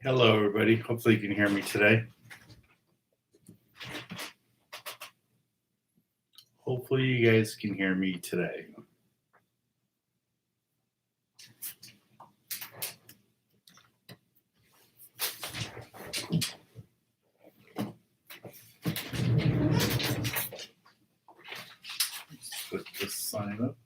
Hello, everybody. Hopefully, you can hear me today. Hopefully, you guys can hear me today. Let's put this sign up.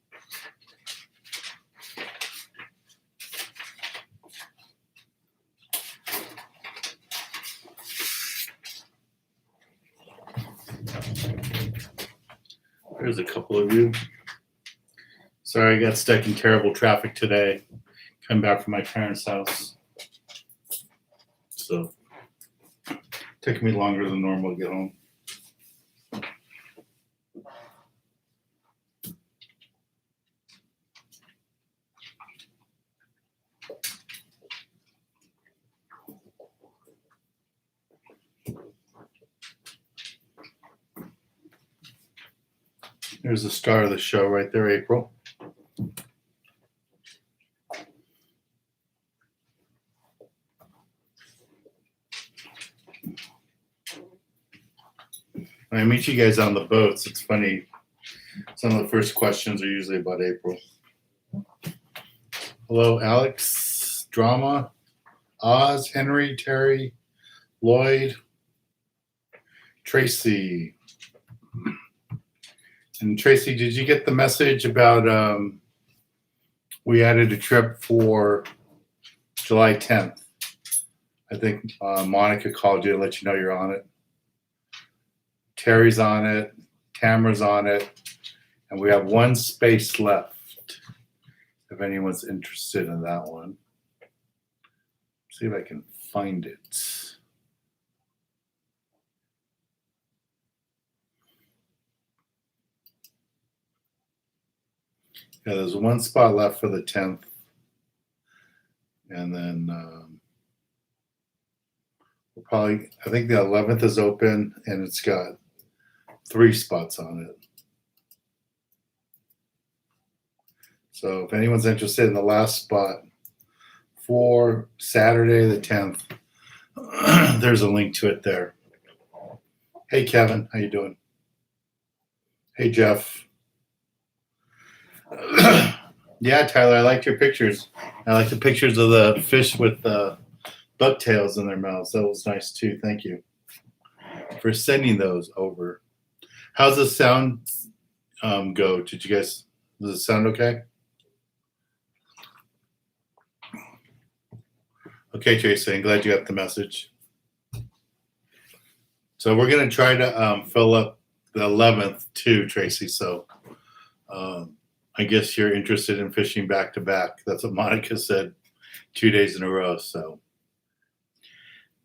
There's a couple of you. Sorry, I got stuck in terrible traffic today. Coming back from my parents' house. So, it took me longer than normal to get home. There's the star of the show right there, April. When I meet you guys on the boats, it's funny. Some of the first questions are usually about April. Hello, Alex, Drama, Oz, Henry, Terry, Lloyd, Tracy. And Tracy, did you get the message about we added a trip for July 10th? I think Monica called you to let you know you're on it. Terry's on it. Tamara's on it. And we have one space left if anyone's interested in that one. See if I can find it. Yeah, there's one spot left for the 10th. And then we'll probably, I think the 11th is open and it's got 3 spots on it. So if anyone's interested in the last spot for Saturday the 10th, there's a link to it there. Hey, Kevin, how you doing? Hey, Jeff. Yeah, Tyler, I liked your pictures. I like the pictures of the fish with bucktails in their mouths. That was nice too. Thank you for sending those over. How's the sound go? Does it sound okay? Okay, Tracy, I'm glad you got the message. So we're going to try to fill up the 11th too, Tracy. So I guess you're interested in fishing back to back. That's what Monica said 2 days in a row. So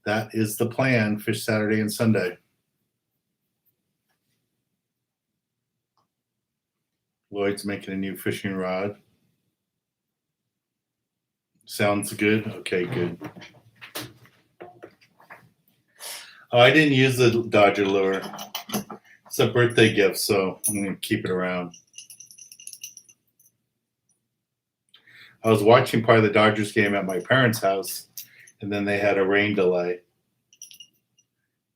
that is the plan, fish Saturday and Sunday. Lloyd's making a new fishing rod. Sounds good. Okay, good. Oh, I didn't use the Dodger lure. It's a birthday gift, so I'm going to keep it around. I was watching part of the Dodgers game at my parents' house, and then they had a rain delay.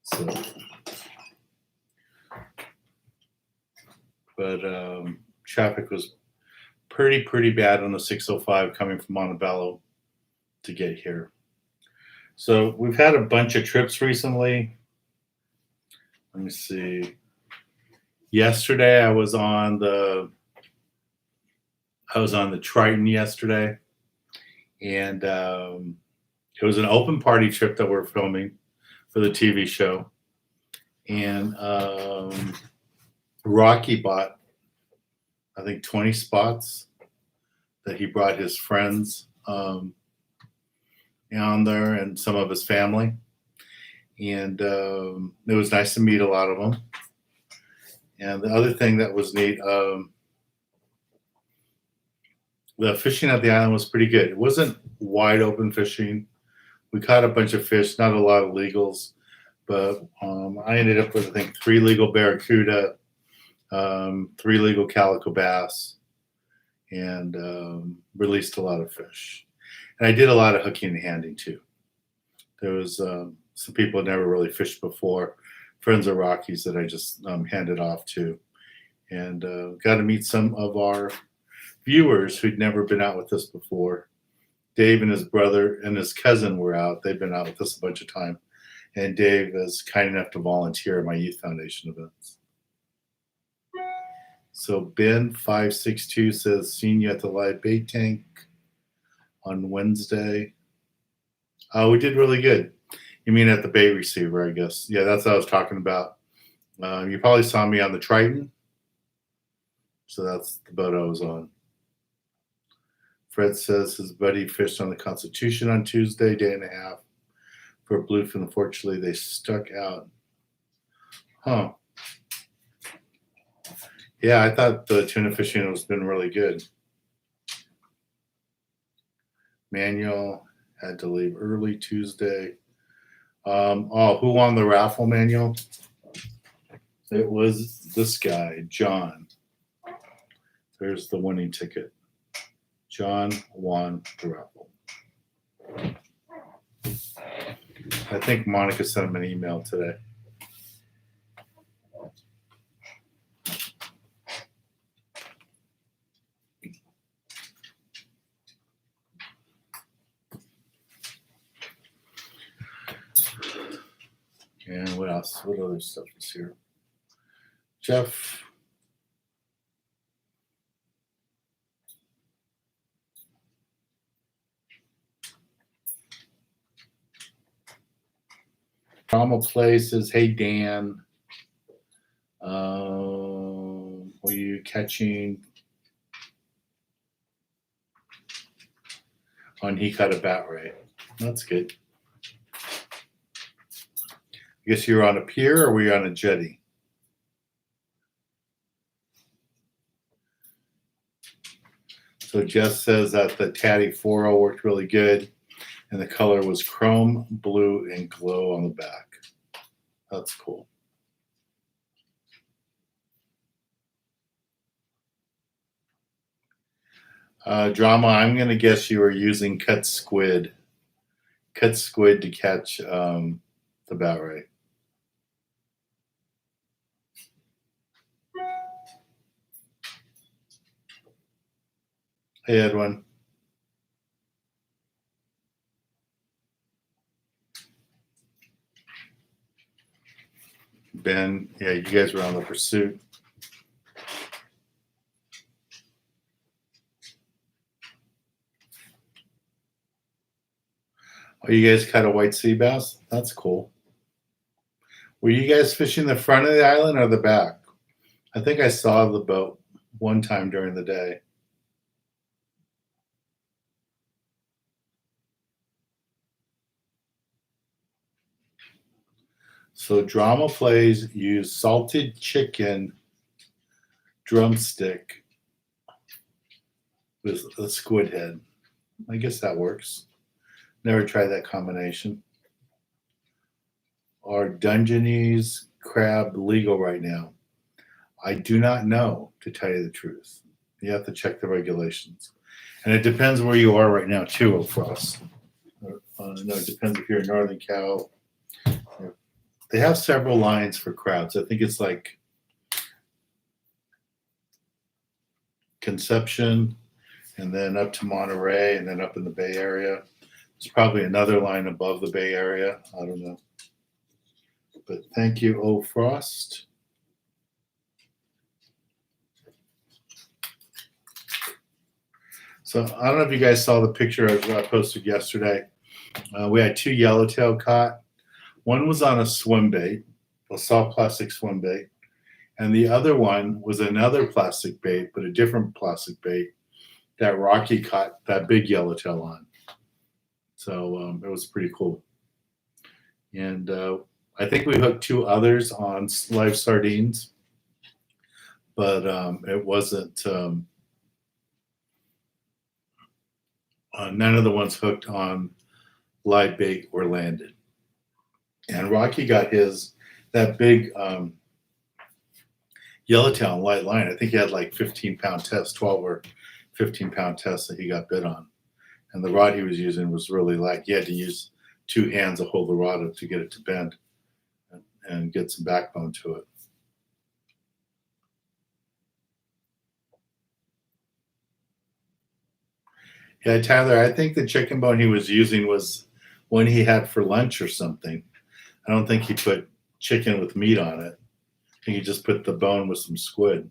So, but traffic was pretty bad on the 605 coming from Montebello to get here. So we've had a bunch of trips recently. Let me see. Yesterday I was on the Triton yesterday, and it was an open party trip that we're filming for the TV show. And Rocky bought, I think, 20 spots that he brought his friends on there and some of his family. And it was nice to meet a lot of them. And the other thing that was neat, the fishing at the island was pretty good. It wasn't wide open fishing. We caught a bunch of fish, not a lot of legals, but I ended up with, I think, 3 legal barracuda, 3 legal calico bass, and released a lot of fish. And I did a lot of hooking and handing too. There was some people had never really fished before, friends of Rocky's that I just handed off to, and got to meet some of our viewers who'd never been out with us before. Dave and his brother and his cousin were out. They've been out with us a bunch of time. And Dave is kind enough to volunteer at my Youth Foundation events. So Ben562 says, seen you at the live bait tank on Wednesday. Oh, we did really good. You mean at the bait receiver, I guess. Yeah, that's what I was talking about. You probably saw me on the Triton. So that's the boat I was on. Fred says his buddy fished on the Constitution on Tuesday, day and a half for a bluefin. Unfortunately, they stuck out. Huh. Yeah, I thought the tuna fishing has been really good. Manuel had to leave early Tuesday. Who won the raffle, Manuel? It was this guy, John. There's the winning ticket. John won the raffle. I think Monica sent him an email today. And what else? What other stuff is here? Jeff. Drama Play says, hey, Dan. Were you catching on He Caught a Bat Ray? That's good. I guess you were on a pier or were you on a jetty? So Jess says that the Tatty 4.0 worked really good and the color was chrome, blue, and glow on the back. That's cool. Drama, I'm going to guess you were using cut squid to catch the bat ray. Hey, Edwin. Ben, yeah, you guys were on the pursuit. Oh, you guys caught a white sea bass? That's cool. Were you guys fishing the front of the island or the back? I think I saw the boat one time during the day. So Drama Plays use salted chicken drumstick with a squid head. I guess that works. Never tried that combination. Are Dungeness crab legal right now? I do not know, to tell you the truth. You have to check the regulations. And it depends where you are right now, too, Frost. No, it depends if you're in Northern Cal. They have several lines for crabs. I think it's like Conception, and then up to Monterey, and then up in the Bay Area. There's probably another line above the Bay Area. I don't know. But thank you, O Frost. So I don't know if you guys saw the picture I posted yesterday. We had two yellowtail caught. One was on a swim bait, a soft plastic swim bait, and the other one was another plastic bait, but a different plastic bait that Rocky caught that big yellowtail on. So it was pretty cool. And I think we hooked two others on live sardines, but it wasn't, none of the ones hooked on live bait were landed. And Rocky got that big yellowtail on light line. I think he had like 15-pound test, 12 or 15-pound test that he got bit on. And the rod he was using was really light. He had to use two hands to hold the rod up to get it to bend and get some backbone to it. Yeah, Tyler, I think the chicken bone he was using was one he had for lunch or something. I don't think he put chicken with meat on it. I think he just put the bone with some squid.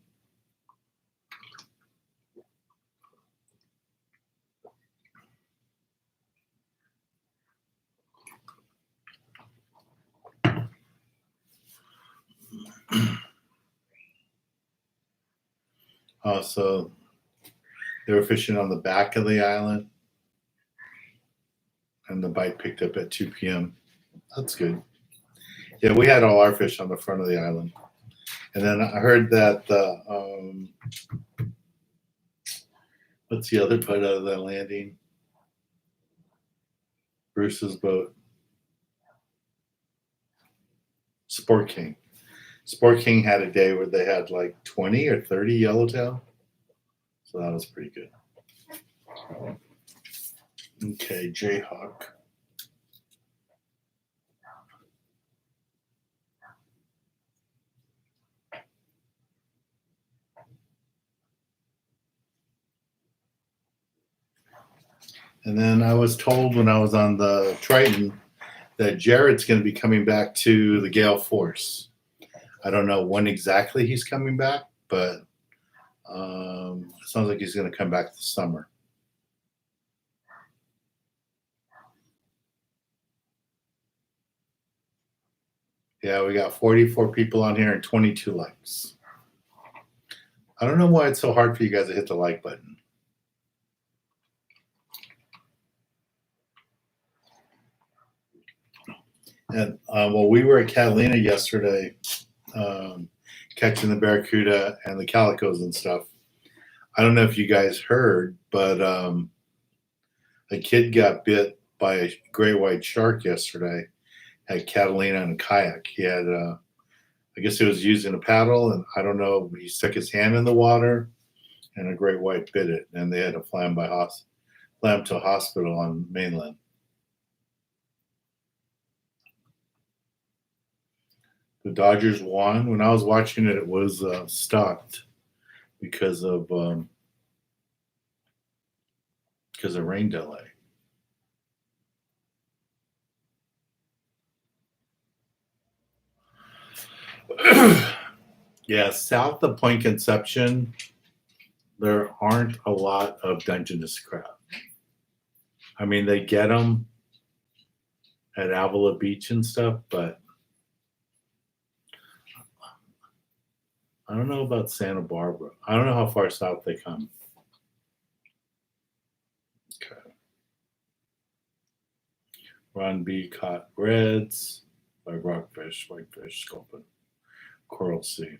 So they were fishing on the back of the island, and the bite picked up at 2 p.m. That's good. Yeah, we had all our fish on the front of the island. And then I heard that what's the other boat out of that landing? Bruce's boat. Sport King. Sport King had a day where they had like 20 or 30 yellowtail. So that was pretty good. Okay, Jayhawk. And then I was told when I was on the Triton that Jared's going to be coming back to the Gale Force. I don't know when exactly he's coming back, but it sounds like he's going to come back this summer. Yeah, we got 44 people on here and 22 likes. I don't know why it's so hard for you guys to hit the like button. And well, we were at Catalina yesterday, catching the barracuda and the calicos and stuff. I don't know if you guys heard, but a kid got bit by a great white shark yesterday at Catalina in a kayak. He had, I guess he was using a paddle, and I don't know, he stuck his hand in the water, and a great white bit it, and they had to fly him to a hospital on mainland. The Dodgers won. When I was watching it, it was stopped because of rain delay. Yeah, south of Point Conception, there aren't a lot of Dungeness crab. I mean, they get them at Avila Beach and stuff, but I don't know about Santa Barbara. I don't know how far south they come. Okay. Ron B caught reds by rockfish, whitefish, sculpin, coral sea.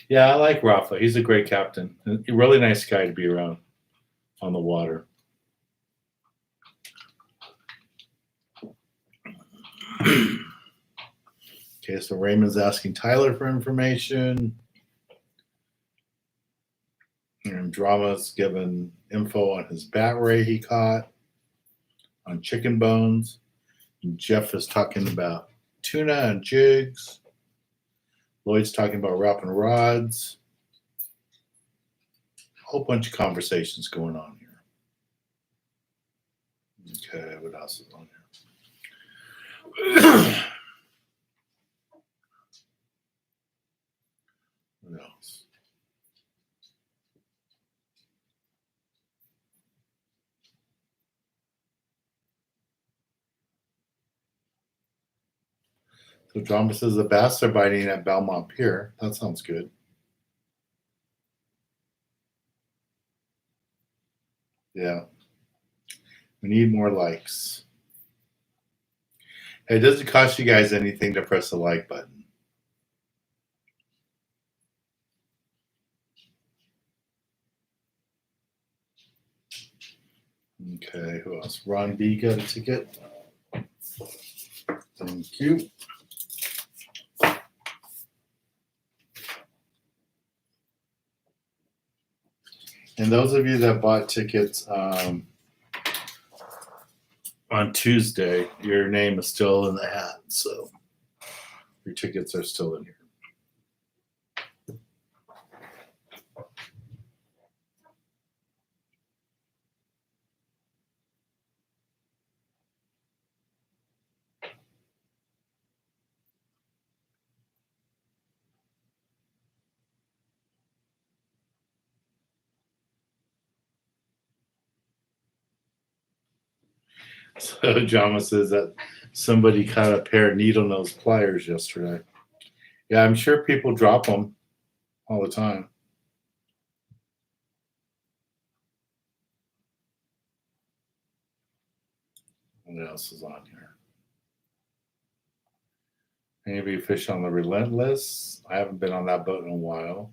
Yeah, I like Rafa. He's a great captain. A really nice guy to be around on the water. Okay, so Raymond's asking Tyler for information. And Drama's given info on his bat ray he caught, on chicken bones. And Jeff is talking about tuna and jigs. Lloyd's talking about wrapping rods. A whole bunch of conversations going on here. Okay, what else is on here? What else? So Drama says the bass are biting at Belmont Pier. That sounds good. Yeah. We need more likes. Hey, it doesn't cost you guys anything to press the like button. Okay, who else? Ron B got a ticket. Thank you. And those of you that bought tickets, on Tuesday, your name is still in the hat, so your tickets are still in here. So Jama says that somebody caught a pair of needle nose pliers yesterday. Yeah, I'm sure people drop them all the time. What else is on here? Maybe fish on the Relentless. I haven't been on that boat in a while.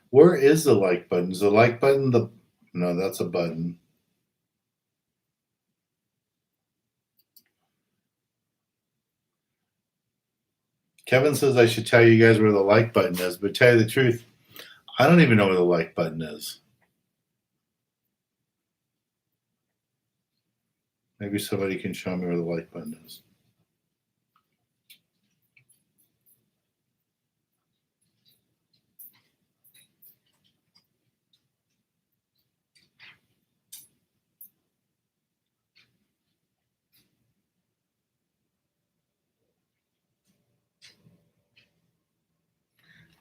Where is the like button? Is the like button the... No, that's a button. Kevin says I should tell you guys where the like button is, but tell you the truth, I don't even know where the like button is. Maybe somebody can show me where the like button is.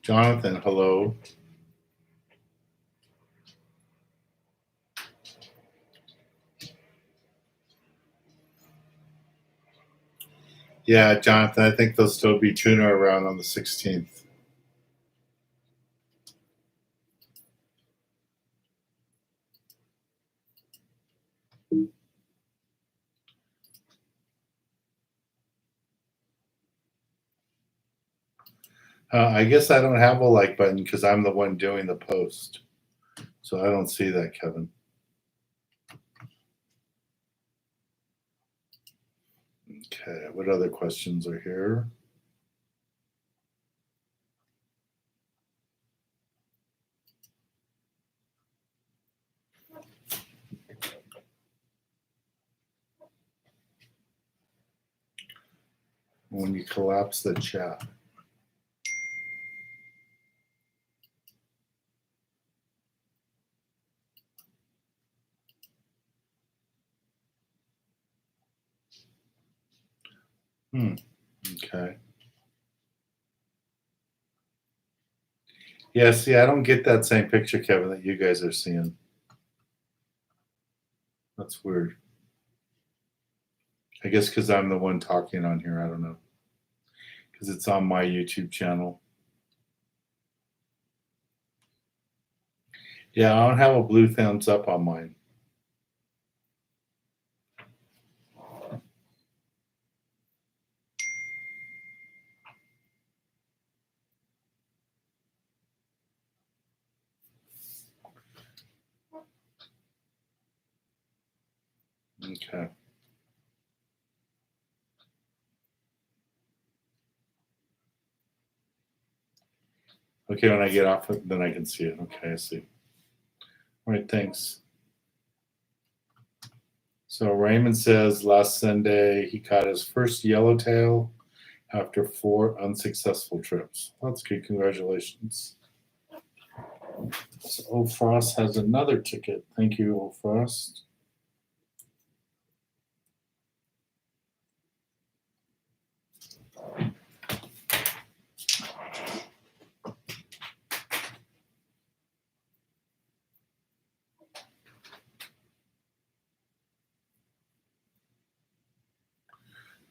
Jonathan, hello. Yeah, Jonathan, I think there'll still be tuna around on the 16th. I guess I don't have a like button because I'm the one doing the post. So I don't see that, Kevin. Okay, what other questions are here? When you collapse the chat. Okay. Yeah, see, I don't get that same picture, Kevin, that you guys are seeing. That's weird. I guess because I'm the one talking on here. I don't know. Because it's on my YouTube channel. Yeah, I don't have a blue thumbs up on mine. Okay. Okay, when I get off it, then I can see it. Okay, I see. All right, thanks. So Raymond says last Sunday he caught his first yellowtail after 4 unsuccessful trips. That's good. Congratulations. So Old Frost has another ticket. Thank you, Old Frost.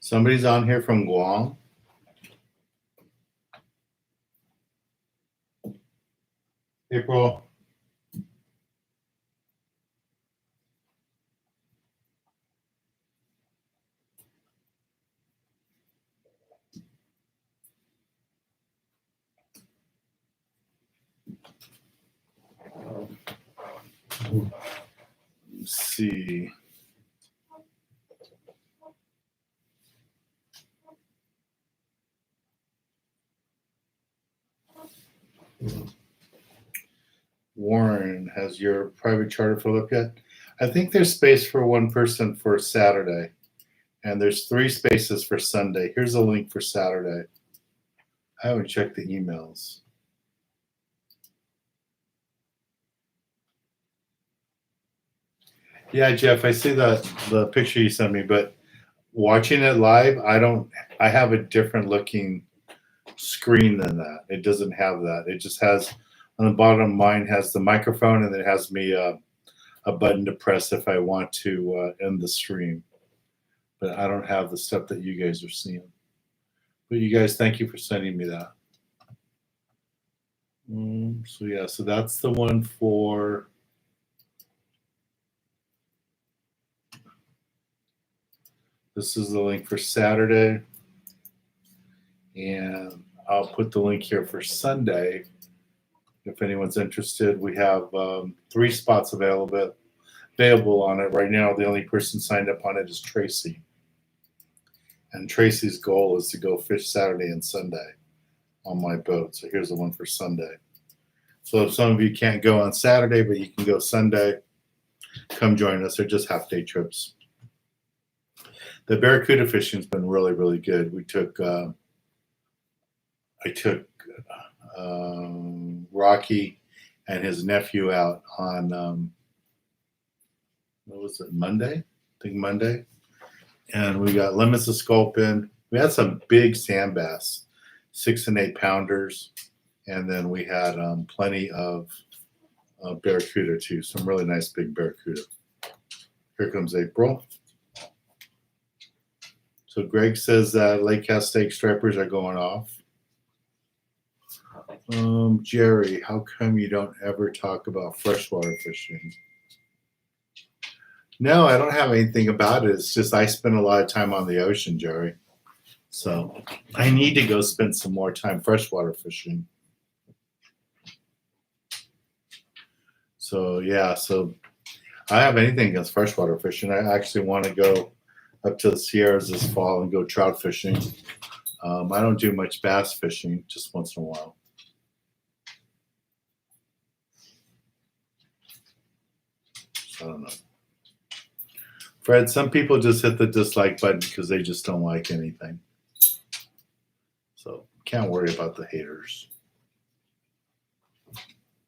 Somebody's on here from Guam. April. Let's see. Warren, has your private charter filled up yet? I think there's space for one person for Saturday, and there's 3 spaces for Sunday. Here's a link for Saturday. I haven't checked the emails. Yeah, Jeff, I see the picture you sent me, but watching it live, I have a different looking screen than that. It doesn't have that. It just has on the bottom. Mine has the microphone, and it has me a button to press if I want to end the stream. But I don't have the stuff that you guys are seeing. But you guys, thank you for sending me that. So yeah, so that's the one for. This is the link for Saturday, and I'll put the link here for Sunday. If anyone's interested, we have 3 spots available on it right now. The only person signed up on it is Tracy, and Tracy's goal is to go fish Saturday and Sunday on my boat. So here's the one for Sunday. So if some of you can't go on Saturday, but you can go Sunday, come join us. They're just half-day trips. The barracuda fishing's been really, really good. I took Rocky and his nephew out on what was it, Monday? I think Monday. And we got limits of sculpin. We had some big sand bass, 6 and 8 pounders, and then we had plenty of barracuda too. Some really nice big barracuda. Here comes April. So Greg says that Lake Castaic stripers are going off. Jerry, how come you don't ever talk about freshwater fishing? No, I don't have anything about it. It's just I spend a lot of time on the ocean, Jerry. So I need to go spend some more time freshwater fishing. So yeah, so I have anything against freshwater fishing. I actually want to go up to the Sierras this fall and go trout fishing. I don't do much bass fishing, just once in a while. So I don't know. Fred, some people just hit the dislike button because they just don't like anything. So can't worry about the haters.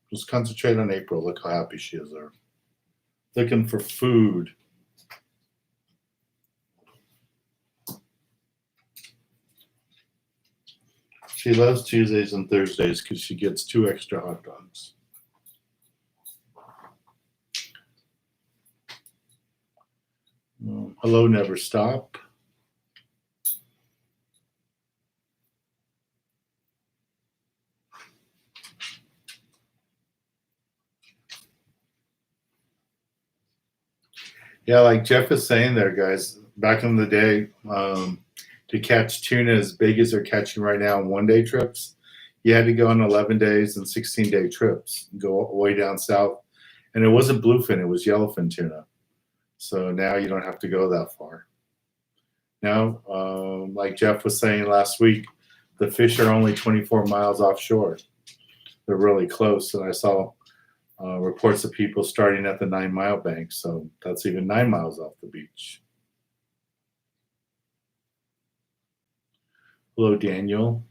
Just concentrate on April. Look how happy she is there. Looking for food. She loves Tuesdays and Thursdays because she gets 2 extra hot dogs. Hello, never stop. Yeah, like Jeff is saying there, guys, back in the day, to catch tuna as big as they're catching right now on 1-day trips, you had to go on 11 days and 16-day trips, go way down south. And it wasn't bluefin, it was yellowfin tuna. So now you don't have to go that far. Now, like Jeff was saying last week, the fish are only 24 miles offshore. They're really close. And I saw reports of people starting at the 9-mile bank. So that's even 9 miles off the beach. Hello, Daniel.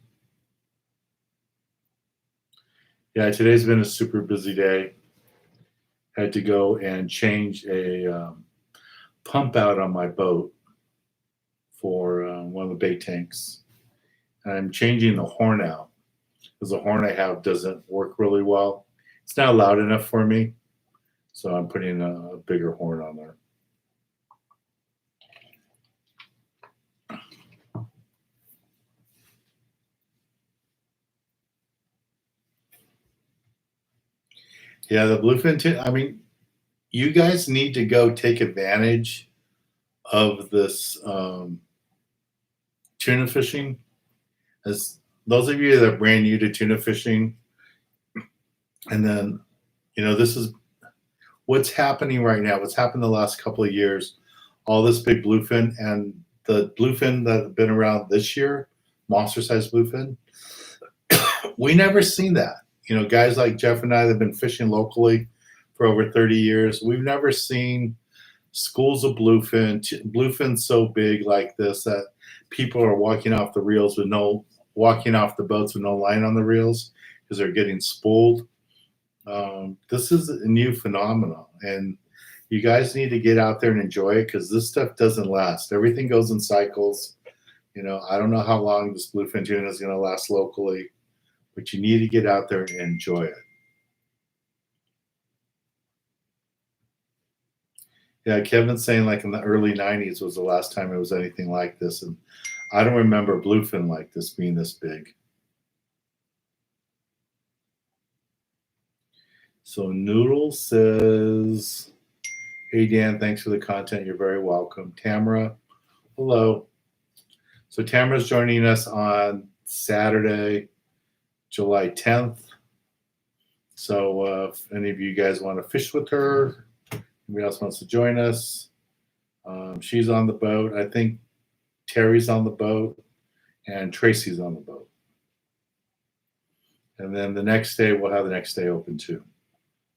Yeah, today's been a super busy day. Had to go and change a pump out on my boat for one of the bait tanks. And I'm changing the horn out because the horn I have doesn't work really well. It's not loud enough for me, so I'm putting a bigger horn on there. Yeah, the bluefin tuna. I mean, you guys need to go take advantage of this tuna fishing. As those of you that are brand new to tuna fishing, and then, you know, this is what's happening right now. What's happened the last couple of years, all this big bluefin and the bluefin that have been around this year, monster-sized bluefin, we never seen that. guys like Jeff and I that have been fishing locally for over 30 years, we've never seen schools of bluefin so big like this that people are walking off the boats with no line on the reels because they're getting spooled. This is a new phenomenon, and you guys need to get out there and enjoy it because this stuff doesn't last. Everything goes in cycles. I don't know how long this bluefin tuna is going to last locally, but you need to get out there and enjoy it. Yeah, Kevin's saying like in the early 90s was the last time it was anything like this, and I don't remember bluefin like this being this big. So Noodle says, hey Dan, thanks for the content. You're very welcome. Tamara, hello. So Tamara's joining us on Saturday, July 10th. So if any of you guys want to fish with her, anybody else wants to join us, she's on the boat. I think Terry's on the boat and Tracy's on the boat. And then the next day, we'll have the next day open too.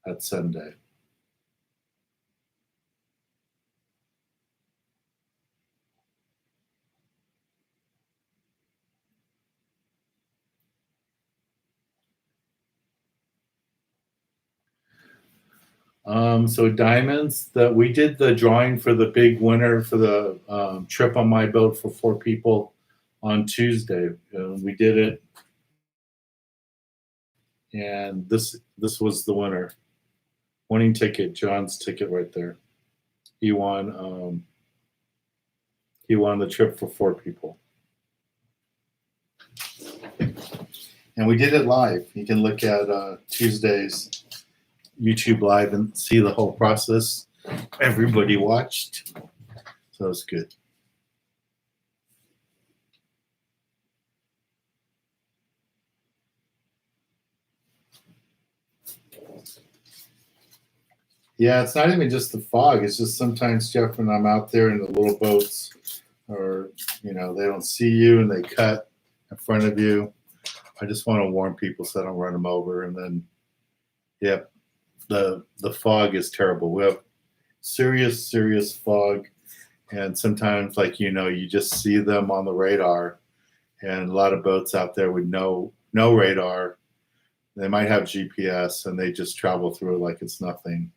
That's Sunday. So diamonds, we did the drawing for the big winner for the trip on my boat for 4 people on Tuesday. We did it, and this was the winner. Winning ticket, John's ticket right there. He won. He won the trip for 4 people, and we did it live. You can look at Tuesday's YouTube live and see the whole process. Everybody watched, so it's good. Yeah, it's not even just the fog. It's just sometimes, Jeff, when I'm out there in the little boats, or they don't see you and they cut in front of you. I just want to warn people so I don't run them over. And then, yep, the fog is terrible. We have serious fog, and sometimes, like you just see them on the radar, and a lot of boats out there with no radar. They might have GPS, and they just travel through it like it's nothing.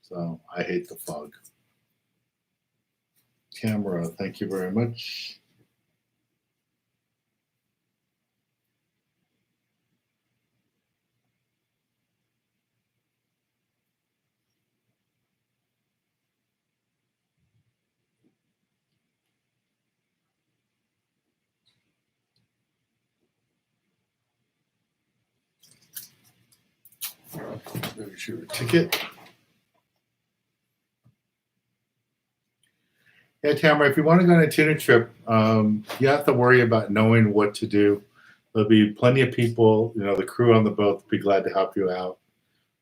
So I hate the fog. Camera, thank you very much. There's your ticket. Yeah, Tamara, if you want to go on a tuna trip, you have to worry about knowing what to do. There'll be plenty of people, the crew on the boat will be glad to help you out.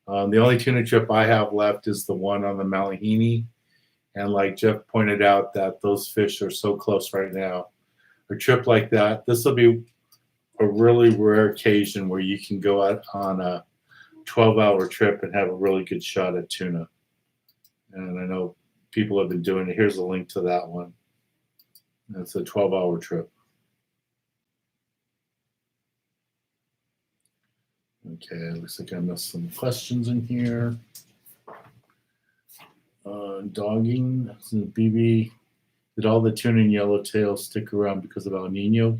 The only tuna trip I have left is the one on the Malahini. And like Jeff pointed out, that those fish are so close right now. A trip like that, this will be a really rare occasion where you can go out on a 12-hour trip and have a really good shot at tuna. And I know people have been doing it. Here's a link to that one. It's a 12-hour trip. Okay, looks like I missed some questions in here. Dogging, BB, did all the tuna and yellowtail stick around because of El Nino?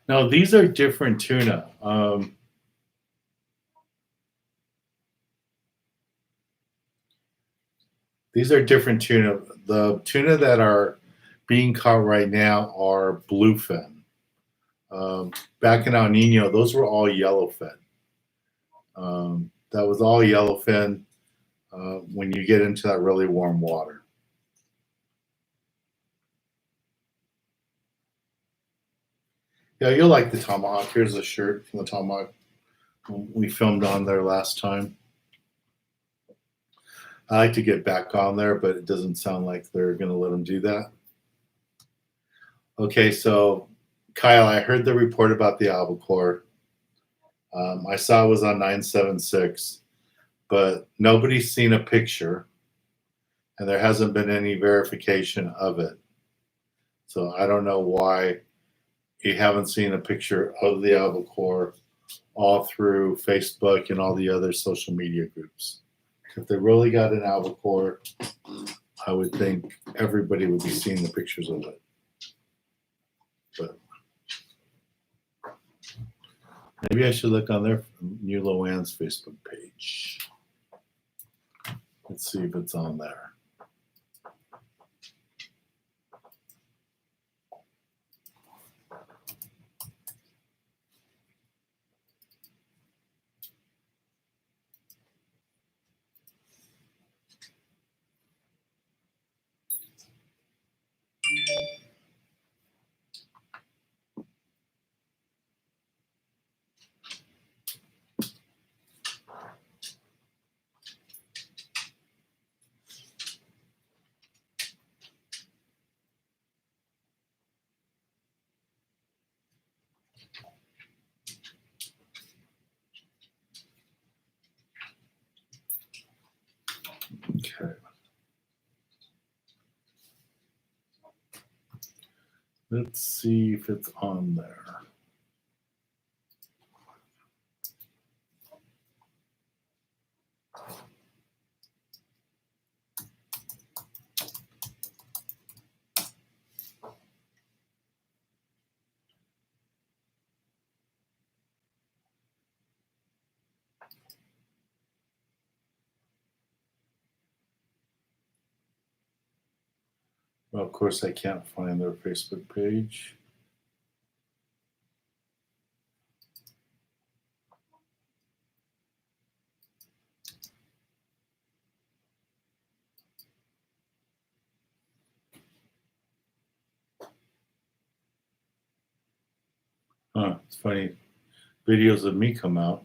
Now, these are different tuna. These are different tuna. The tuna that are being caught right now are bluefin. Back in El Nino, those were all yellowfin. That was all yellowfin when you get into that really warm water. Yeah, you'll like the tomahawk. Here's a shirt from the tomahawk we filmed on there last time. I like to get back on there, but it doesn't sound like they're going to let them do that. Okay, so Kyle, I heard the report about the albacore. I saw it was on 976, but nobody's seen a picture, and there hasn't been any verification of it. So I don't know why you haven't seen a picture of the albacore all through Facebook and all the other social media groups. If they really got an albacore, I would think everybody would be seeing the pictures of it. But maybe I should look on their New Loan's Facebook page. Let's see if it's on there. Okay. Let's see if it's on there. Well, of course, I can't find their Facebook page. Huh, it's funny. Videos of me come out.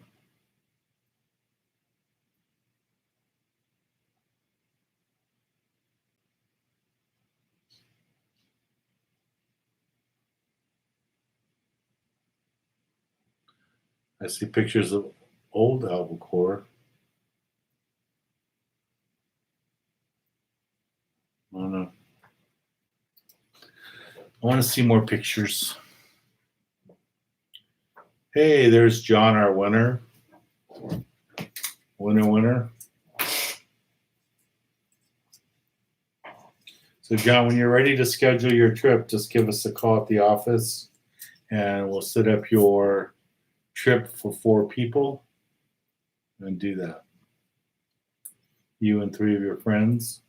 I see pictures of old albacore. I don't know. I want to see more pictures. Hey, there's John, our winner. Winner. So, John, when you're ready to schedule your trip, just give us a call at the office and we'll set up your trip for 4 people and do that. You and 3 of your friends.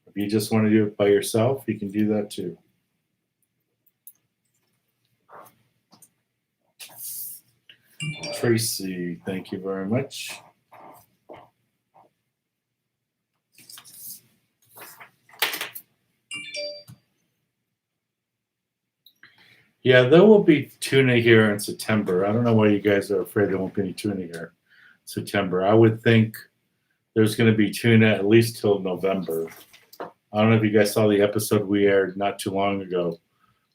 If you just want to do it by yourself, you can do that too. Tracy, thank you very much. Yeah, there will be tuna here in September. I don't know why you guys are afraid there won't be any tuna here in September. I would think there's going to be tuna at least till November. I don't know if you guys saw the episode we aired not too long ago.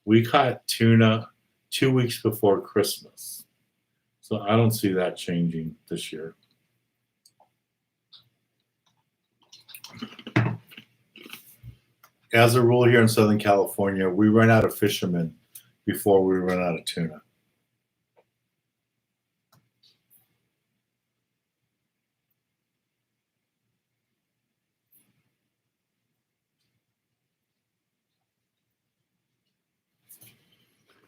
We caught tuna 2 weeks before Christmas. So I don't see that changing this year. As a rule here in Southern California, we run out of fishermen before we run out of tuna.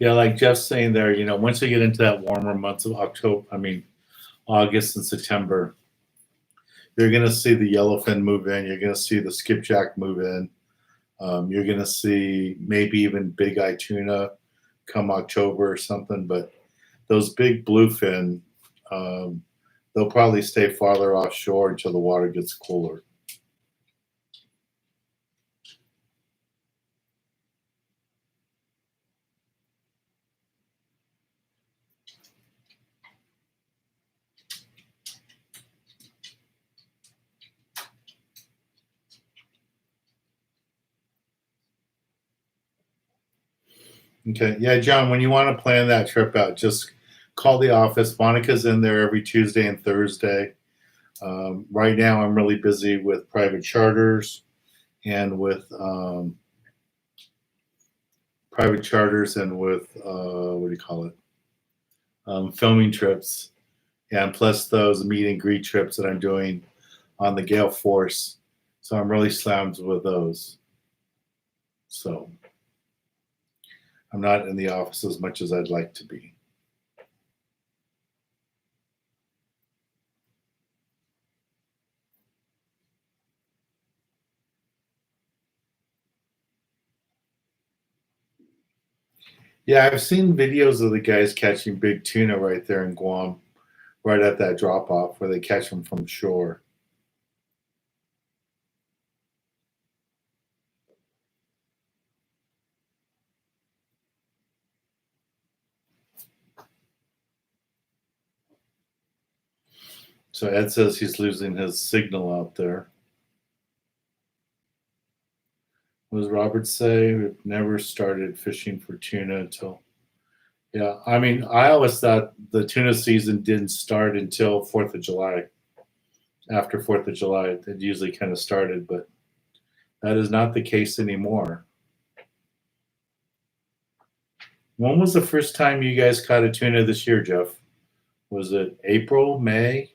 Yeah, like Jeff's saying there, once you get into that warmer months of August and September, you're going to see the yellowfin move in. You're going to see the skipjack move in. You're going to see maybe even big eye tuna come October or something. But those big bluefin, they'll probably stay farther offshore until the water gets cooler. Okay. Yeah, John, when you want to plan that trip out, just call the office. Monica's in there every Tuesday and Thursday. Right now, I'm really busy with private charters and with what do you call it? Filming trips, and plus those meet and greet trips that I'm doing on the Gale Force. So I'm really slammed with those. So I'm not in the office as much as I'd like to be. Yeah, I've seen videos of the guys catching big tuna right there in Guam, right at that drop off where they catch them from shore. So Ed says he's losing his signal out there. What does Robert say? We've never started fishing for tuna until. Yeah, I mean, I always thought the tuna season didn't start until 4th of July. After 4th of July, it usually kind of started, but that is not the case anymore. When was the first time you guys caught a tuna this year, Jeff? Was it April, May?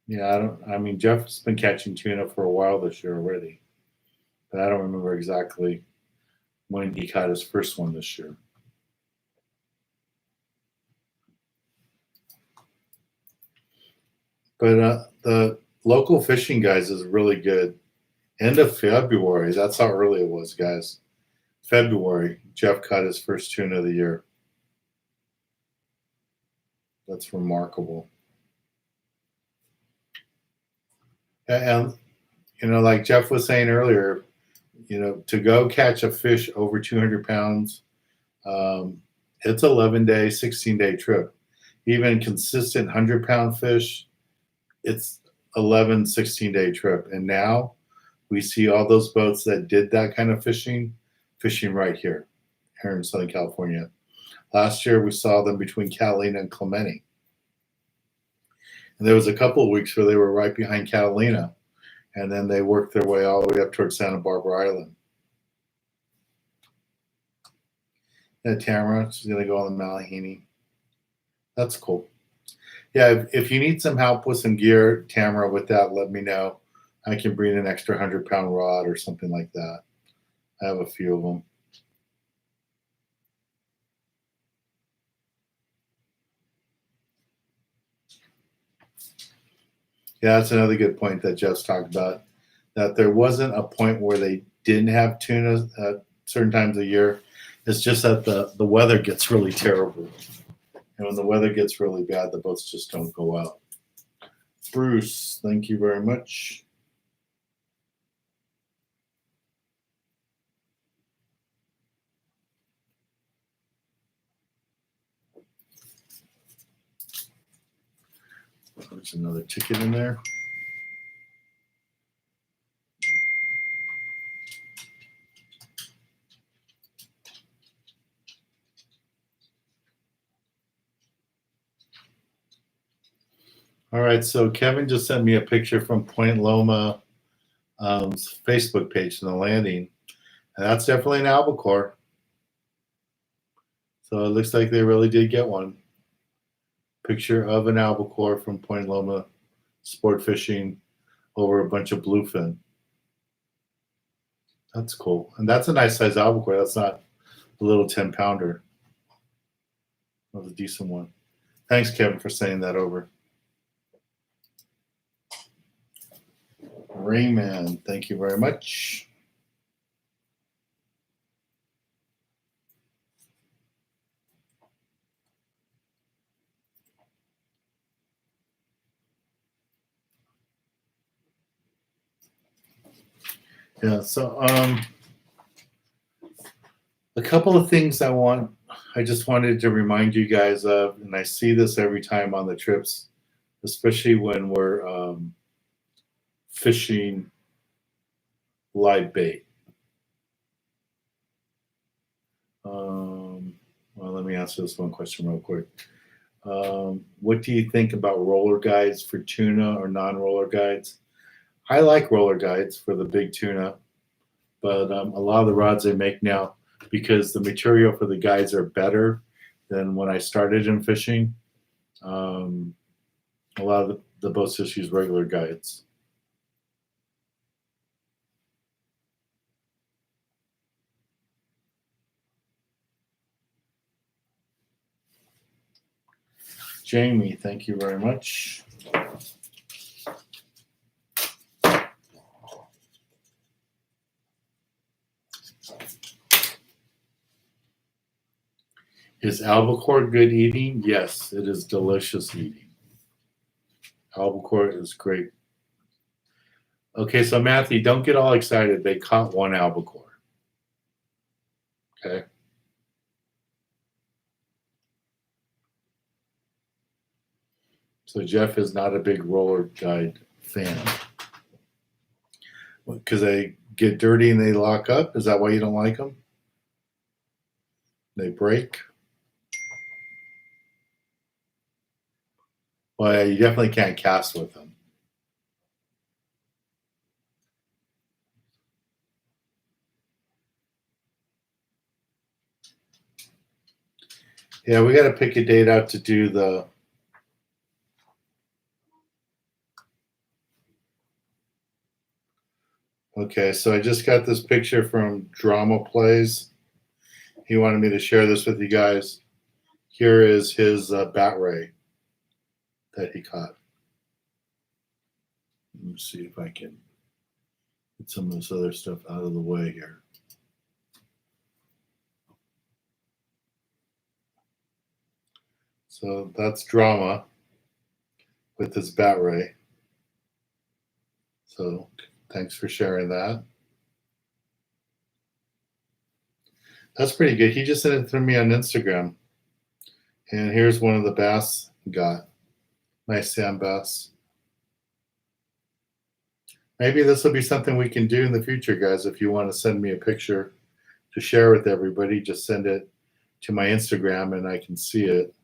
Yeah, I mean, Jeff's been catching tuna for a while this year already, but I don't remember exactly when he caught his first one this year. But the local fishing guys is really good. End of February, that's how early it was, guys. February, Jeff caught his first tuna of the year. That's remarkable. And like Jeff was saying earlier, to go catch a fish over 200 pounds, it's 11-day, 16-day trip. Even consistent 100-pound fish, it's 11, 16-day trip. And now we see all those boats that did that kind of fishing right here in Southern California. Last year, we saw them between Catalina and Clemente. And there was a couple of weeks where they were right behind Catalina, and then they worked their way all the way up towards Santa Barbara Island. Yeah, Tamara, she's going to go on the Malahini. That's cool. Yeah, if you need some help with some gear, Tamara, with that, let me know. I can bring an extra 100-pound rod or something like that. I have a few of them. Yeah, that's another good point that Jeff's talked about, that there wasn't a point where they didn't have tuna at certain times of year. It's just that the weather gets really terrible. And when the weather gets really bad, the boats just don't go out. Bruce, thank you very much. There's another ticket in there. All right, so Kevin just sent me a picture from Point Loma Facebook page in the landing. And that's definitely an albacore. So it looks like they really did get one. Picture of an albacore from Point Loma sport fishing over a bunch of bluefin. That's cool. And that's a nice size albacore. That's not a little 10-pounder. That was a decent one. Thanks, Kevin, for sending that over. Rayman, thank you very much. Yeah, so a couple of things I just wanted to remind you guys of, and I see this every time on the trips, especially when we're fishing live bait. me answer this one question real quick. What do you think about roller guides for tuna or non-roller guides? I like roller guides for the big tuna, but a lot of the rods they make now, because the material for the guides are better than when I started in fishing, a lot of the boats just use regular guides. Jamie, thank you very much. Is albacore good eating? Yes, it is delicious eating. Albacore is great. Okay, so Matthew, don't get all excited. They caught one albacore. Okay. So Jeff is not a big roller guide fan. Because they get dirty and they lock up? Is that why you don't like them? They break? Well, yeah, you definitely can't cast with them. Yeah, we got to pick a date out to do the. Okay, so I just got this picture from Drama Plays. He wanted me to share this with you guys. Here is his bat ray that he caught. Let me see if I can get some of this other stuff out of the way here. So that's Drama with his bat ray. So thanks for sharing that. That's pretty good. He just sent it to me on Instagram. And here's one of the bass he got. Nice sand bass. Maybe this will be something we can do in the future, guys. If you want to send me a picture to share with everybody, just send it to my Instagram and I can see it.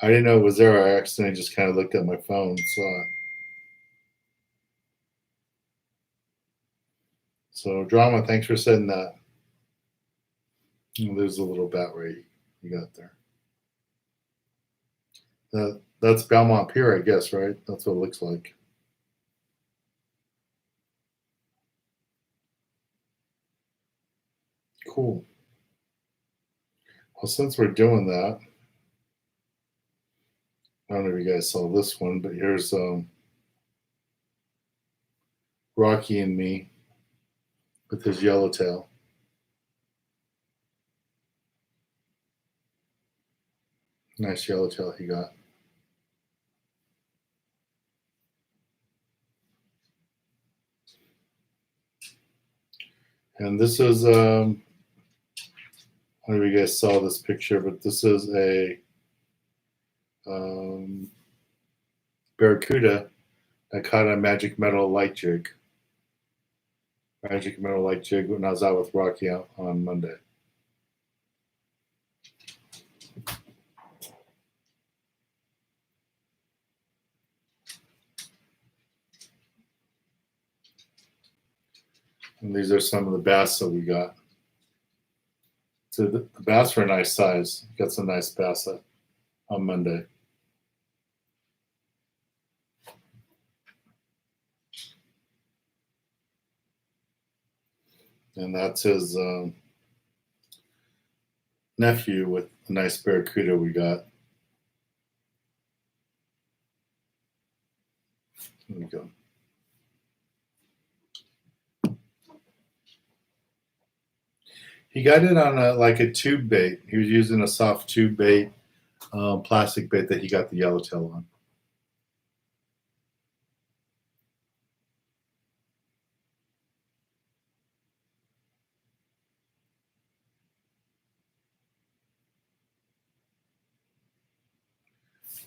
I didn't know it was there. I accidentally just kind of looked at my phone and saw it. So, Drama, thanks for sending that. And there's a little bat ray you got there. That's Belmont Pier, I guess, right? That's what it looks like. Cool. Well, since we're doing that, I don't know if you guys saw this one, but here's Rocky and me with his yellowtail. Nice yellowtail he got. And this is, I don't know if you guys saw this picture, but this is a barracuda I caught a magic metal light jig. Magic metal light jig when I was out with Rocky out on Monday. And these are some of the bass that we got. So the bass were a nice size. Got some nice bass on Monday. And that's his nephew with a nice barracuda we got. There we go. He got it on a tube bait. He was using a soft tube bait, plastic bait that he got the yellowtail on.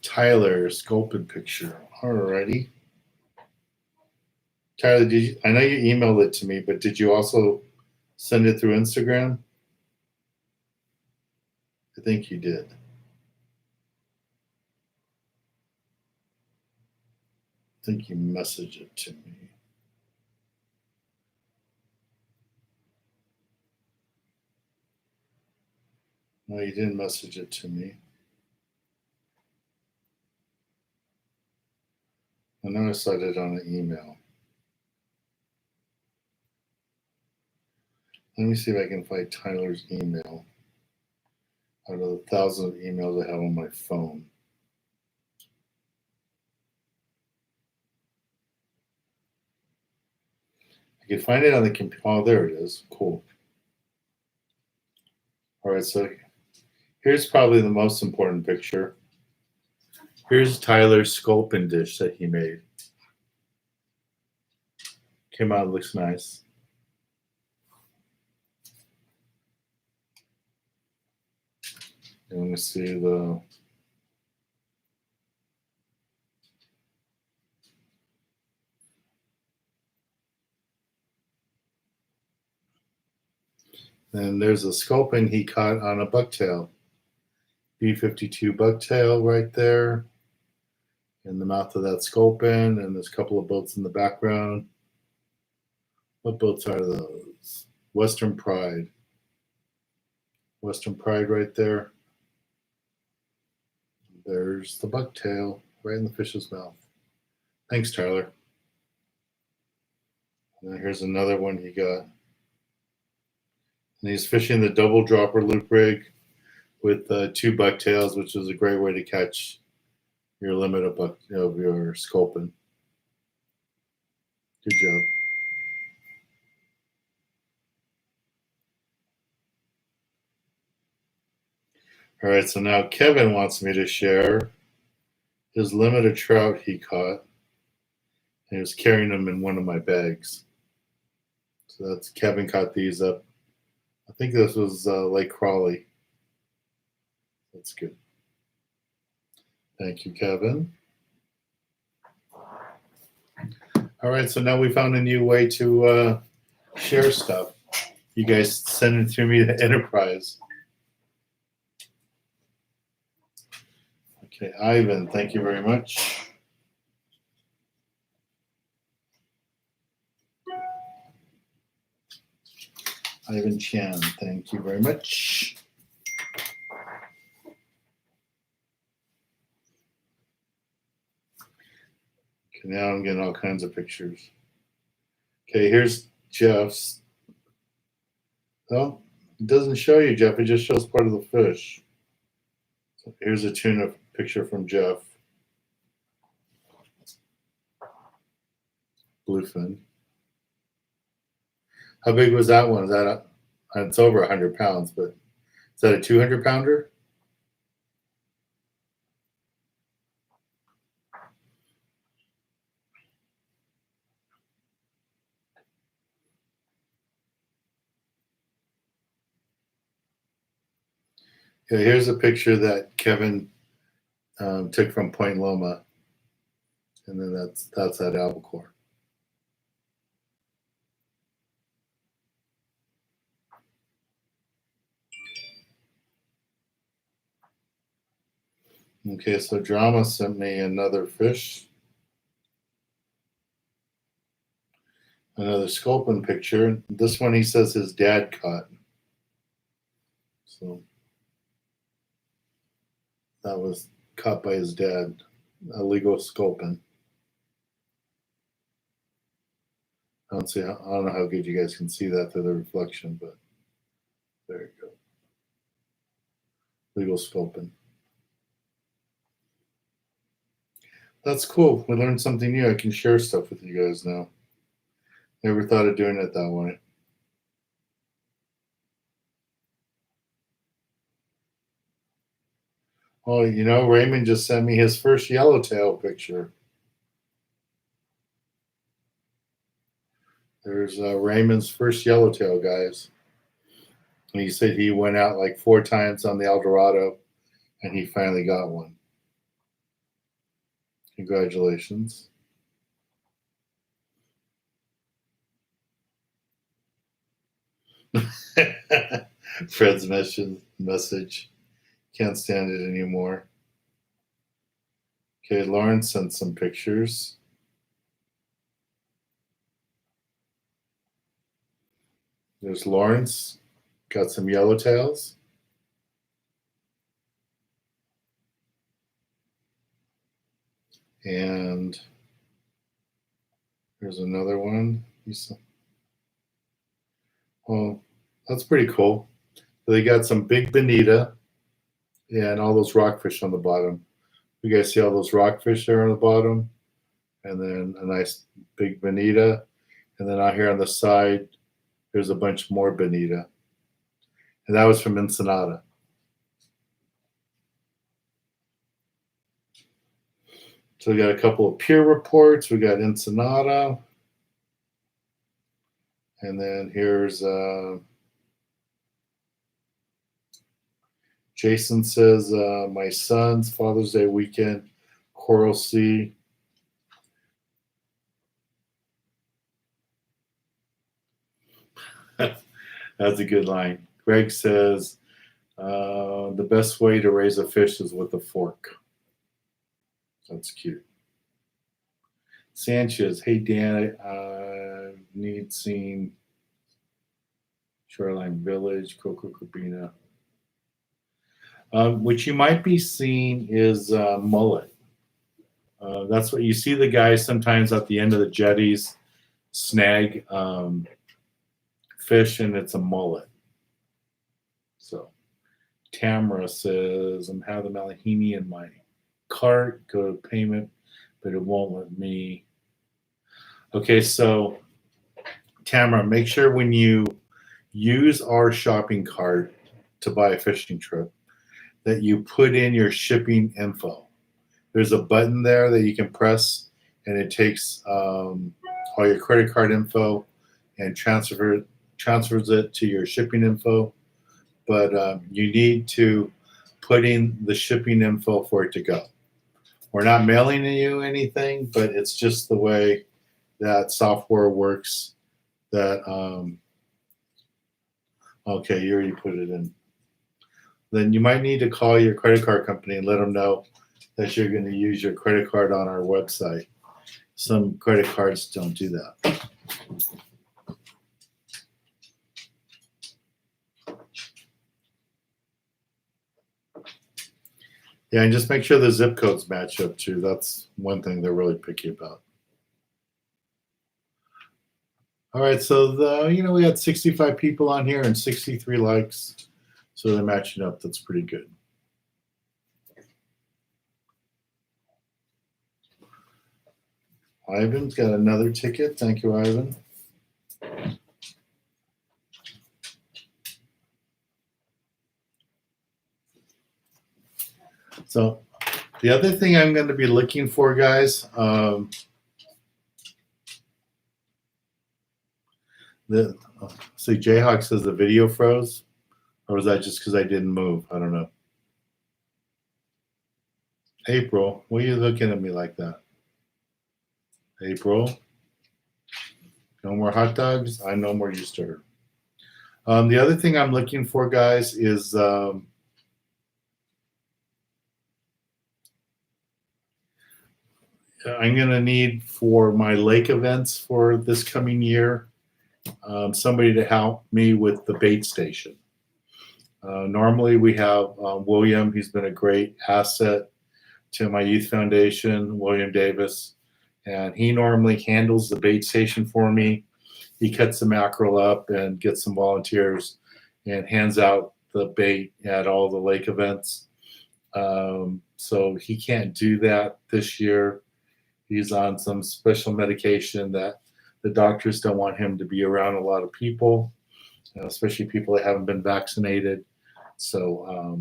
Tyler, sculpted picture. Alrighty. Tyler, I know you emailed it to me, but did you also send it through Instagram? I think you did. I think you messaged it to me. No, you didn't message it to me. I know I saw it on an email. Let me see if I can find Tyler's email out of the thousands of emails I have on my phone. I can find it on the computer. Oh, there it is. Cool. All right, so here's probably the most important picture. Here's Tyler's sculpin dish that he made. Came out, looks nice. And let me see the. And there's a sculpin he caught on a bucktail. B-52 bucktail right there in the mouth of that sculpin, and there's a couple of boats in the background. What boats are those? Western Pride. Western Pride right there. There's the bucktail right in the fish's mouth. Thanks, Tyler. And then here's another one he got. And he's fishing the double dropper loop rig with 2 bucktails, which is a great way to catch your limit of your sculpin. Good job. All right, so now Kevin wants me to share his limit of trout he caught. And he was carrying them in one of my bags. So that's Kevin caught these up. I think this was Lake Crawley. That's good. Thank you, Kevin. All right, so now we found a new way to share stuff. You guys send it to me to Enterprise. Okay, Ivan, thank you very much. Ivan Chan, thank you very much. Okay, now I'm getting all kinds of pictures. Okay, here's Jeff's. Oh, it doesn't show you, Jeff. It just shows part of the fish. So here's a tuna picture from Jeff. Bluefin. How big was that one? Is that it's over 100 pounds, but is that a 200 pounder? Yeah, here's a picture that Kevin took from Point Loma, and then that's that albacore. Okay, so Drama sent me another fish, another sculpin picture. This one he says his dad caught. So that was caught by his dad, a legal sculpin. I don't know how good you guys can see that through the reflection, but there you go. Legal sculpin. That's cool. We learned something new. I can share stuff with you guys now. Never thought of doing it that way. Oh, you know, Raymond just sent me his first yellowtail picture. There's Raymond's first yellowtail, guys. And he said he went out like 4 times on the El Dorado, and he finally got one. Congratulations. Fred's message. Can't stand it anymore. Okay, Lauren sent some pictures. There's Lawrence, got some yellowtails. And there's another one. Well, that's pretty cool. They got some big bonita and all those rockfish on the bottom. You guys see all those rockfish there on the bottom? And then a nice big bonita. And then out here on the side, there's a bunch more bonita. And that was from Ensenada. So we got a couple of peer reports. We got Ensenada. And then here's Jason says, my son's Father's Day weekend, Coral Sea. That's a good line. Greg says, the best way to raise a fish is with a fork. That's cute. Sanchez, hey Dan, I need seen Shoreline Village, Coco Cabina. What you might be seeing is mullet. That's what you see the guys sometimes at the end of the jetties snag fish, and it's a mullet. So Tamara says, I'm having the Malahini in my cart, go to payment, but it won't let me. Okay, so Tamara, make sure when you use our shopping cart to buy a fishing trip that you put in your shipping info. There's a button there that you can press, and it takes all your credit card info and transfers it to your shipping info. But you need to put in the shipping info for it to go. We're not mailing you anything, but it's just the way that software works. That okay, you already put it in. Then you might need to call your credit card company and let them know that you're going to use your credit card on our website. Some credit cards don't do that. Yeah, and just make sure the zip codes match up too. That's one thing they're really picky about. All right, so we had 65 people on here and 63 likes, so they're matching up. That's pretty good. Ivan's got another ticket. Thank you, Ivan. So the other thing I'm going to be looking for, guys, see, Jayhawk says the video froze, or was that just because I didn't move? I don't know. April, why are you looking at me like that? April, no more hot dogs. I'm no more used to her. The other thing I'm looking for, guys, is I'm going to need for my lake events for this coming year somebody to help me with the bait station. Normally we have William. He's been a great asset to my youth foundation, William Davis, and he normally handles the bait station for me. He cuts the mackerel up and gets some volunteers and hands out the bait at all the lake events. So he can't do that this year. He's on some special medication that the doctors don't want him to be around a lot of people, especially people that haven't been vaccinated. So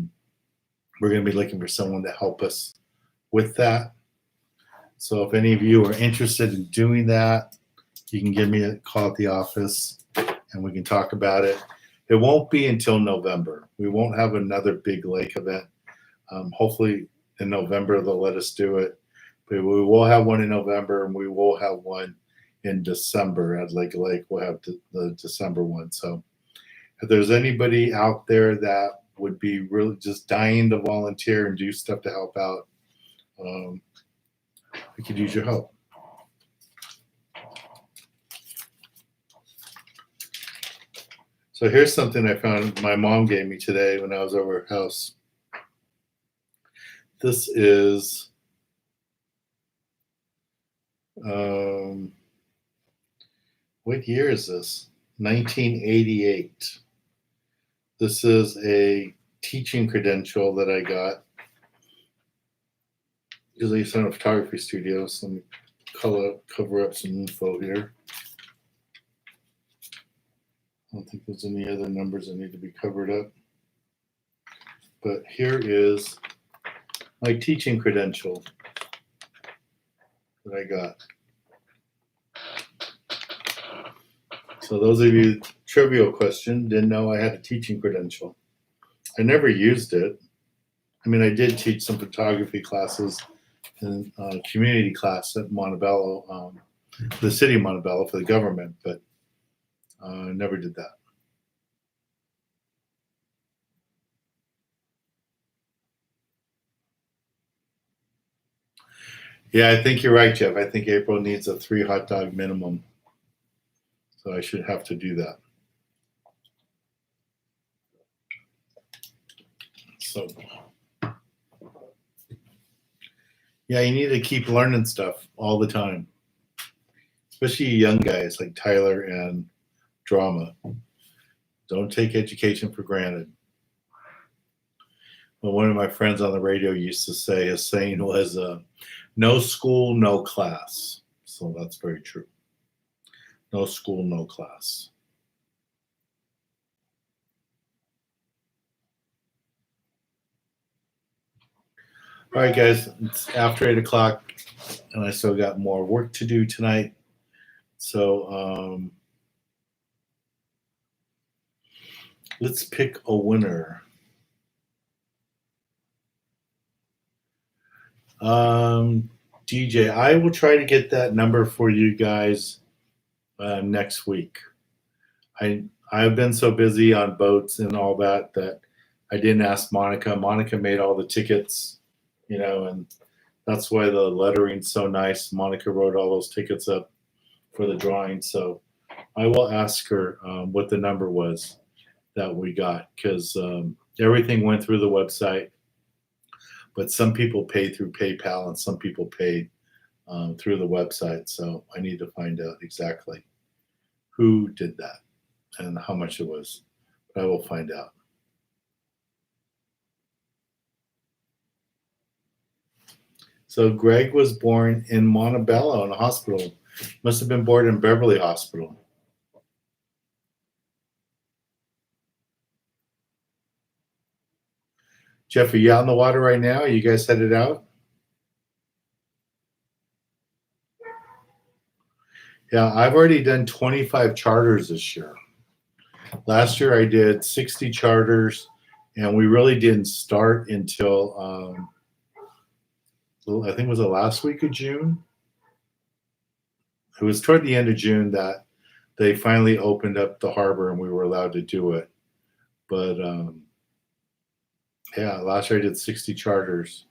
we're going to be looking for someone to help us with that. So if any of you are interested in doing that, you can give me a call at the office and we can talk about it. It won't be until November. We won't have another big lake event. Hopefully in November they'll let us do it. But we will have one in November and we will have one in December at Lake Lake. We'll have the December one. So if there's anybody out there that would be really just dying to volunteer and do stuff to help out, we could use your help. So here's something I found my mom gave me today when I was over her house. This is what year is this? 1988. This is a teaching credential that I got because I used to run a photography studio. So let me cover up some info here. I don't think there's any other numbers that need to be covered up. But here is my teaching credential that I got. So those of you, trivial question, didn't know I had a teaching credential. I never used it. I mean, I did teach some photography classes in community class at Montebello, the city of Montebello for the government, but I never did that. Yeah, I think you're right, Jeff. I think April needs a 3 hot dog minimum. So I should have to do that. So, yeah, you need to keep learning stuff all the time, especially young guys like Tyler and Drama. Don't take education for granted. Well, one of my friends on the radio used to say, his saying was, no school, no class. So that's very true. No school, no class. All right, guys, it's after 8 o'clock, and I still got more work to do tonight. So let's pick a winner. DJ, I will try to get that number for you guys next week. I've been so busy on boats and all that I didn't ask Monica. Monica made all the tickets, and that's why the lettering's so nice. Monica wrote all those tickets up for the drawing. So I will ask her what the number was that we got, because everything went through the website, but some people paid through PayPal and some people paid through the website. So I need to find out exactly who did that and how much it was. But I will find out. So Greg was born in Montebello in a hospital. Must have been born in Beverly Hospital. Jeff, are you out in the water right now? Are you guys headed out? Yeah, I've already done 25 charters this year. Last year I did 60 charters, and we really didn't start until I think it was the last week of June. It was toward the end of June that they finally opened up the harbor and we were allowed to do it. But yeah, last year I did 60 charters.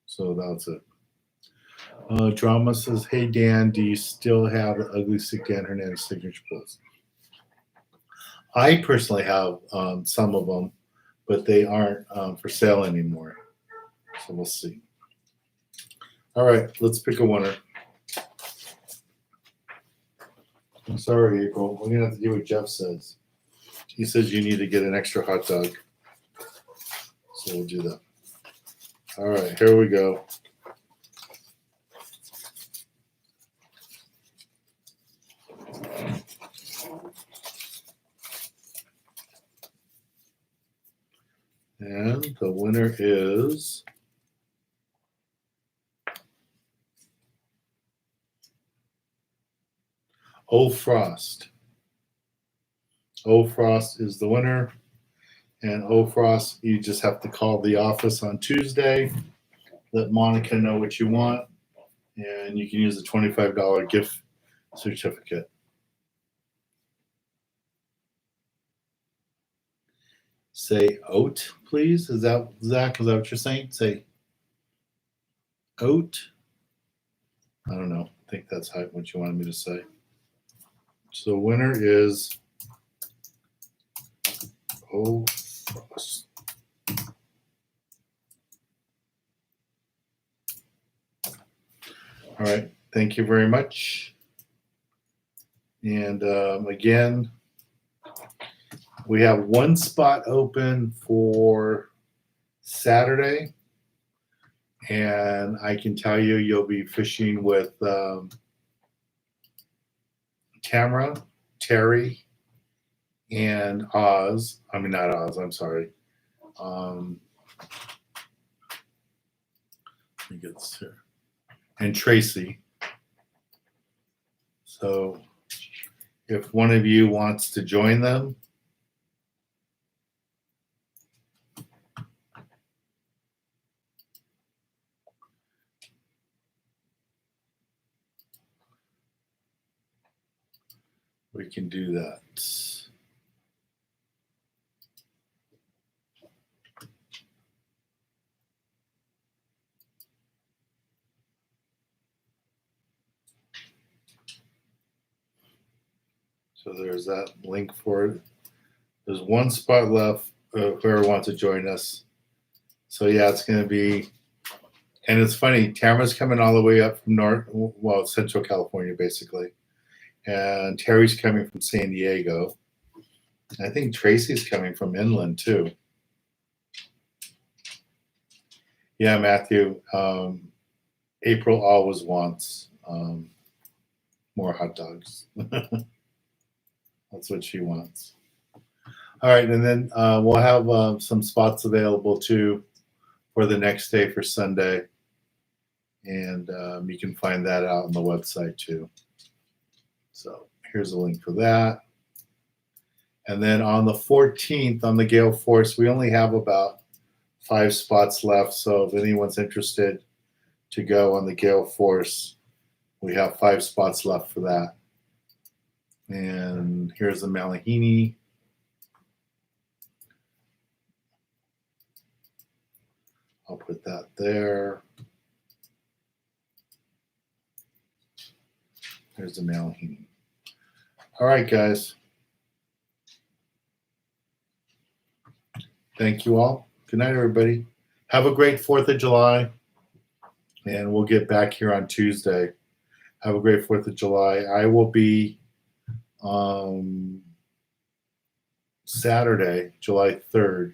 So that's it. Drama says, hey, Dan, do you still have the ugly sick Dan Hernandez signature pulls? I personally have some of them, but they aren't for sale anymore. So we'll see. All right, let's pick a winner. I'm sorry, April. We're going to have to do what Jeff says. He says you need to get an extra hot dog. So we'll do that. All right, here we go. And the winner is O Frost. O Frost is the winner. And O Frost, you just have to call the office on Tuesday. Let Monica know what you want. And you can use a $25 gift certificate. say oat, please. Is that Zach? Is that what you're saying? Say oat. I don't know. I think that's what you wanted me to say. So the winner is Frost. All right. Thank you very much. And again, we have one spot open for Saturday. And I can tell you, you'll be fishing with Tamara, Terry, and Oz. I mean, not Oz, I'm sorry. Let me get this here. And Tracy. So if one of you wants to join them, we can do that. So there's that link for it. There's one spot left. Whoever wants to join us. So yeah, it's going to be, and it's funny. Tamara's coming all the way up from Central California, basically, and Terry's coming from San Diego. I think Tracy's coming from inland too. Yeah, Matthew. April always wants more hot dogs. That's what she wants. All right, and then we'll have some spots available too for the next day for Sunday, and you can find that out on the website too. So here's a link for that. And then on the 14th on the Gale Force, we only have about 5 spots left. So if anyone's interested to go on the Gale Force, we have 5 spots left for that. And here's the Malahini. I'll put that there. There's the Malahini. All right, guys. Thank you all. Good night, everybody. Have a great 4th of July. And we'll get back here on Tuesday. Have a great 4th of July. I will be Saturday, July 3rd.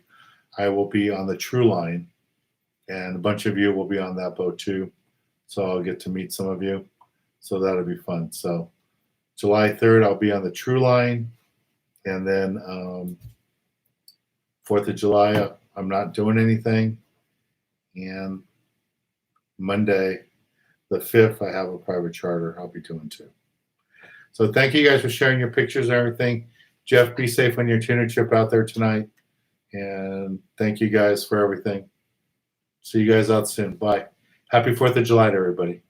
I will be on the True Line. And a bunch of you will be on that boat too. So I'll get to meet some of you. So that'll be fun. So July 3rd, I'll be on the True Line. And then 4th of July, I'm not doing anything. And Monday, the 5th, I have a private charter I'll be doing too. So thank you guys for sharing your pictures and everything. Jeff, be safe on your tuna trip out there tonight. And thank you guys for everything. See you guys out soon. Bye. Happy 4th of July to everybody.